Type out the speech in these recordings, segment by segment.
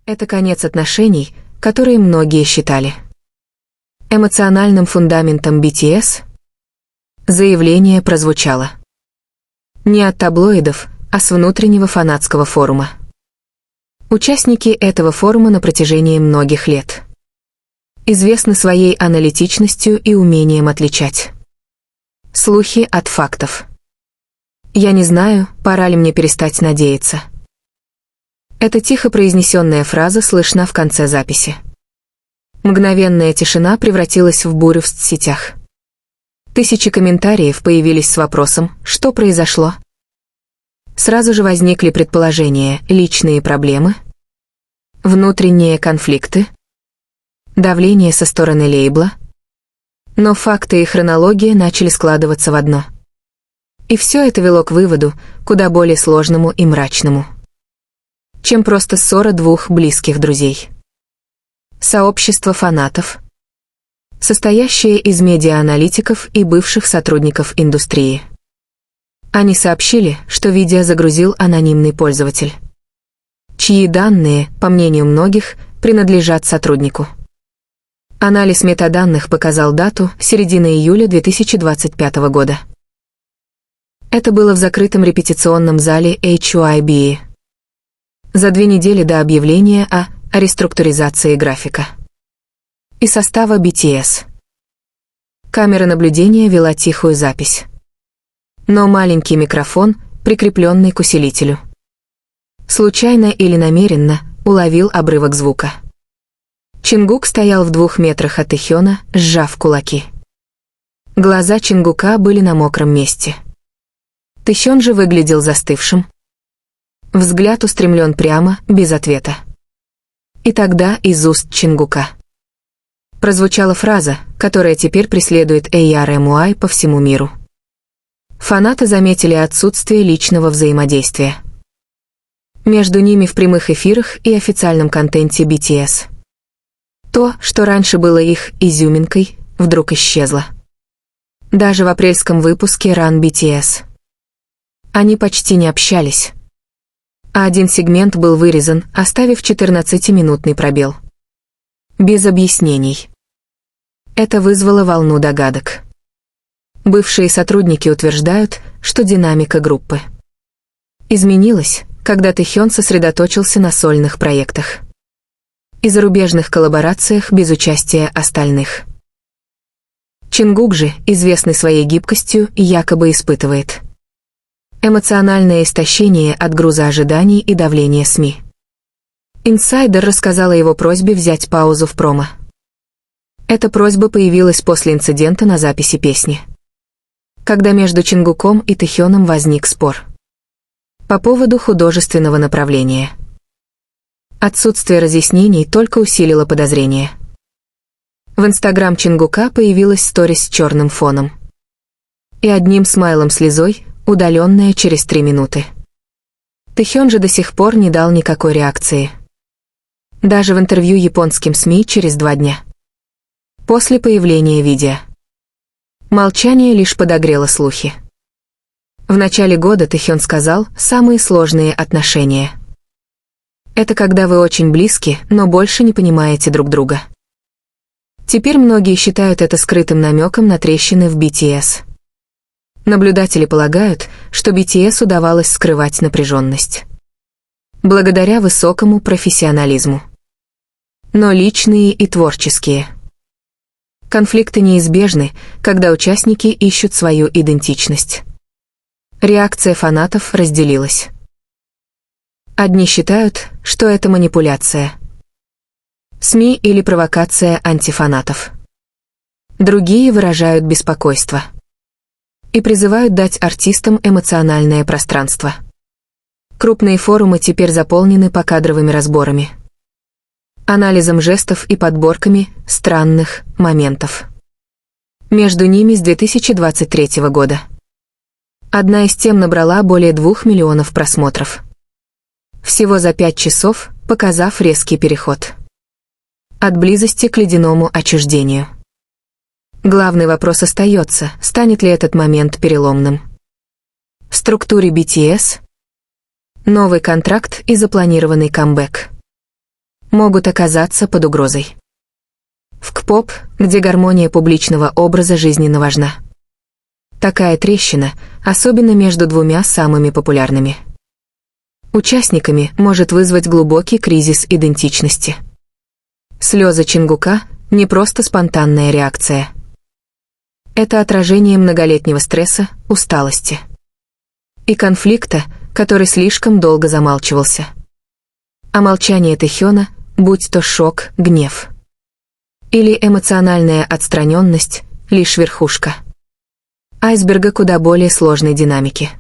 Это конец отношений, которые многие считали эмоциональным фундаментом BTS. Заявление прозвучало не от таблоидов, а с внутреннего фанатского форума. Участники этого форума на протяжении многих лет известны своей аналитичностью и умением отличать слухи от фактов. «Я не знаю, пора ли мне перестать надеяться». Эта тихо произнесенная фраза слышна в конце записи. Мгновенная тишина превратилась в бурю в соцсетях. Тысячи комментариев появились с вопросом «Что произошло?». Сразу же возникли предположения: личные проблемы, внутренние конфликты, давление со стороны лейбла. Но факты и хронология начали складываться в одно. И все это вело к выводу, куда более сложному и мрачному, чем просто ссора двух близких друзей. Сообщество фанатов, состоящее из медиа-аналитиков и бывших сотрудников индустрии. Они сообщили, что видео загрузил анонимный пользователь, чьи данные, по мнению многих, принадлежат сотруднику. Анализ метаданных показал дату середины июля 2025 года. Это было в закрытом репетиционном зале HYBE. За 2 недели до объявления о реструктуризации графика и состава BTS. Камера наблюдения вела тихую запись. Но маленький микрофон, прикрепленный к усилителю, случайно или намеренно уловил обрывок звука. Чингук стоял в 2 метрах от Тэхёна, сжав кулаки. Глаза Чингука были на мокром месте. Тэхён же выглядел застывшим. Взгляд устремлен прямо, без ответа. И тогда из уст Чингука прозвучала фраза, которая теперь преследует ARMY по всему миру. Фанаты заметили отсутствие личного взаимодействия между ними в прямых эфирах и официальном контенте BTS. То, что раньше было их изюминкой, вдруг исчезло. Даже в апрельском выпуске Run BTS они почти не общались. А один сегмент был вырезан, оставив 14-минутный пробел. Без объяснений. Это вызвало волну догадок. Бывшие сотрудники утверждают, что динамика группы изменилась, когда Тэхён сосредоточился на сольных проектах и зарубежных коллаборациях без участия остальных. Чингук же, известный своей гибкостью, якобы испытывает эмоциональное истощение от груза ожиданий и давления СМИ. Инсайдер рассказал о его просьбе взять паузу в промо. Эта просьба появилась после инцидента на записи песни, когда между Чингуком и Тэхёном возник спор по поводу художественного направления. Отсутствие разъяснений только усилило подозрения. В Инстаграм Чингука появилась сторис с черным фоном и одним смайлом-слезой, удаленная через 3 минуты. Тэхён же до сих пор не дал никакой реакции. Даже в интервью японским СМИ через 2 дня после появления видео. Молчание лишь подогрело слухи. В начале года Тэхён сказал «самые сложные отношения». Это когда вы очень близки, но больше не понимаете друг друга. Теперь многие считают это скрытым намеком на трещины в BTS. Наблюдатели полагают, что BTS удавалось скрывать напряженность благодаря высокому профессионализму. Но личные и творческие конфликты неизбежны, когда участники ищут свою идентичность. Реакция фанатов разделилась. Одни считают, что это манипуляция СМИ или провокация антифанатов. Другие выражают беспокойство и призывают дать артистам эмоциональное пространство. Крупные форумы теперь заполнены покадровыми разборами, анализом жестов и подборками странных моментов между ними с 2023 года. Одна из тем набрала более 2 миллионов просмотров всего за 5 часов, показав резкий переход от близости к ледяному отчуждению. Главный вопрос остается, станет ли этот момент переломным в структуре BTS, новый контракт и запланированный камбэк. могут оказаться под угрозой. В КПОП, где гармония публичного образа жизненно важна. Такая трещина, особенно между двумя самыми популярными участниками, может вызвать глубокий кризис идентичности. Слезы Чингука – не просто спонтанная реакция. Это отражение многолетнего стресса, усталости и конфликта, который слишком долго замалчивался. А молчание Тэхёна, будь то шок, гнев или эмоциональная отстраненность, лишь верхушка айсберга куда более сложной динамики.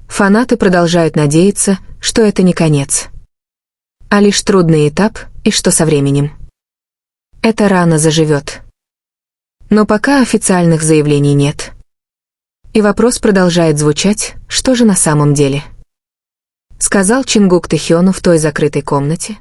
Фанаты продолжают надеяться, что это не конец, а лишь трудный этап, и что со временем эта рана заживет. Но пока официальных заявлений нет. И вопрос продолжает звучать: что же на самом деле сказал Чингук Тэхёну в той закрытой комнате?